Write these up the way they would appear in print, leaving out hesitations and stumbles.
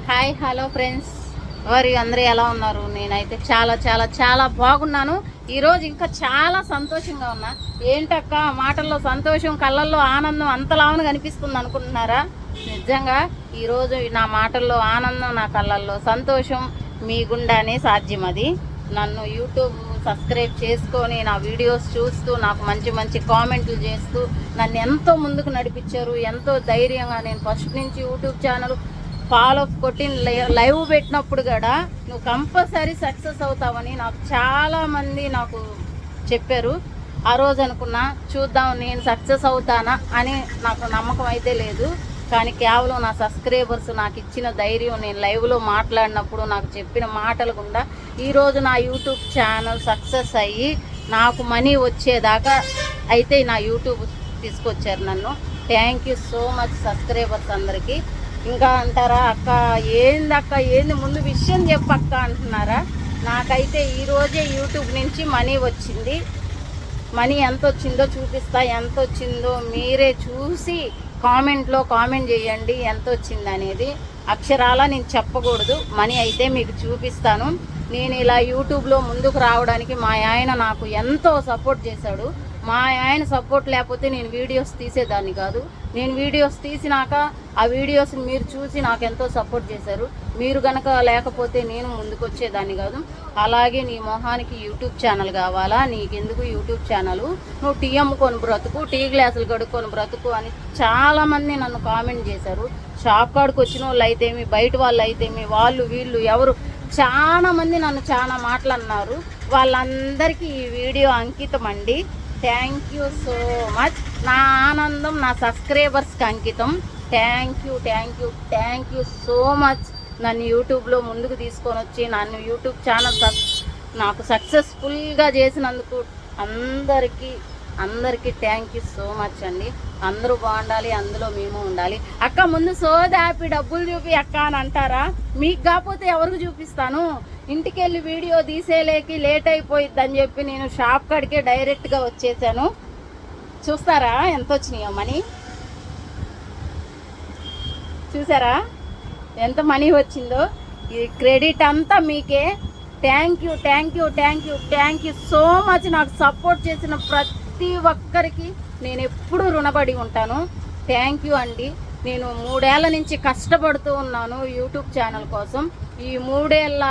Hi hello friends, వారి అందరూ ఎలా ఉన్నారు? నేనైతే చాలా చాలా చాలా బాగున్నాను. ఈరోజు ఇంకా చాలా సంతోషంగా ఉన్నా. ఏంటక్క మాటల్లో సంతోషం, కళ్ళల్లో ఆనందం అంతలావును కనిపిస్తుంది అనుకుంటున్నారా? నిజంగా ఈరోజు నా మాటల్లో ఆనందం, నా కళ్ళల్లో సంతోషం మీ గుండానే సాధ్యం. అది నన్ను యూట్యూబ్ సబ్స్క్రైబ్ చేసుకొని నా వీడియోస్ చూస్తూ నాకు మంచి మంచి కామెంట్లు చేస్తూ నన్ను ఎంతో ముందుకు నడిపించారు. ఎంతో ధైర్యంగా నేను ఫస్ట్ నుంచి యూట్యూబ్ ఛానల్ ఫాలో కొట్టి లైవ్ పెట్టినప్పుడు కూడా నువ్వు కంపల్సరీ సక్సెస్ అవుతావని నాకు చాలామంది నాకు చెప్పారు. ఆ రోజు అనుకున్నా చూద్దాం నేను సక్సెస్ అవుతానా అని. నాకు నమ్మకం అయితే లేదు, కానీ కేవలం నా సబ్స్క్రైబర్స్ నాకు ఇచ్చిన ధైర్యం, నేను లైవ్లో మాట్లాడినప్పుడు నాకు చెప్పిన మాటలు గుండా ఈరోజు నా యూట్యూబ్ ఛానల్ సక్సెస్ అయ్యి నాకు మనీ వచ్చేదాకా అయితే నా యూట్యూబ్ తీసుకొచ్చారు నన్ను. Thank you so much subscribers అందరికీ. ఇంకా అంటారా అక్క ఏంది ముందు విషయం చెప్పక్క అంటున్నారా? నాకైతే ఈరోజే యూట్యూబ్ నుంచి మనీ వచ్చింది. మనీ ఎంత వచ్చిందో చూపిస్తా. ఎంత వచ్చిందో మీరే చూసి కామెంట్లో కామెంట్ చేయండి ఎంత వచ్చింది అనేది. అక్షరాల నేను చెప్పకూడదు, మనీ అయితే మీకు చూపిస్తాను. నేను ఇలా యూట్యూబ్లో ముందుకు రావడానికి మా ఆయన నాకు ఎంతో సపోర్ట్ చేశాడు. మా ఆయన సపోర్ట్ లేకపోతే నేను వీడియోస్ తీసేదాన్ని కాదు. నేను వీడియోస్ తీసినాక ఆ వీడియోస్ మీరు చూసి నాకు ఎంతో సపోర్ట్ చేశారు. మీరు కనుక లేకపోతే నేను ముందుకు వచ్చేదాన్ని కాదు. అలాగే నీ మొహానికి యూట్యూబ్ ఛానల్ కావాలా, నీకెందుకు యూట్యూబ్ ఛానల్, నువ్వు టీ అమ్ముకొని బ్రతుకు, టీ గ్లాసులు కడుక్కొని బ్రతుకు అని చాలామంది నన్ను కామెంట్ చేశారు. షాప్ కాడికి వచ్చిన వాళ్ళు అయితేమి, బయట వాళ్ళు అయితేమి, వాళ్ళు వీళ్ళు ఎవరు చాలామంది నన్ను చాలా మాటలు అన్నారు. వాళ్ళందరికీ ఈ వీడియో అంకితం అండి. Thank you so much. నా ఆనందం నా సబ్స్క్రైబర్స్కి అంకితం. Thank you so much. నన్ను యూట్యూబ్లో ముందుకు తీసుకొని వచ్చి నన్ను యూట్యూబ్ ఛానల్ నాకు సక్సెస్ఫుల్గా చేసినందుకు అందరికీ థ్యాంక్ యూ సో మచ్ అండి. అందరూ బాగుండాలి, అందులో మేము ఉండాలి. అక్క ముందు సోదాపి డబ్బులు చూపి అక్క అని అంటారా? మీకు కాకపోతే ఎవరికి చూపిస్తాను? ఇంటికి వెళ్ళి వీడియో తీసేలేకి లేట్ అయిపోయిద్ది అని చెప్పి నేను షాప్ కాడికే డైరెక్ట్గా వచ్చేసాను. చూస్తారా ఎంత వచ్చినాయో మనీ? చూసారా ఎంత మనీ వచ్చిందో? ఈ క్రెడిట్ అంతా మీకే. Thank you so much. నాకు సపోర్ట్ చేసిన ప్రతి ఒక్కరికి నేను ఎప్పుడూ రుణపడి ఉంటాను. థ్యాంక్ యూ అండి. నేను 3 ఏళ్ల నుంచి కష్టపడుతూ ఉన్నాను యూట్యూబ్ ఛానల్ కోసం. ఈ 3 ఏళ్ల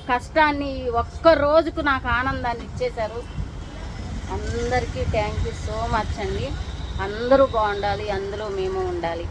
కష్టాన్ని ఒక్క రోజుకు నాకు ఆనందాన్ని ఇచ్చేశారు. అందరికీ థ్యాంక్ యూ సో మచ్ అండి. అందరూ బాగుండాలి, అందులో మేము ఉండాలి.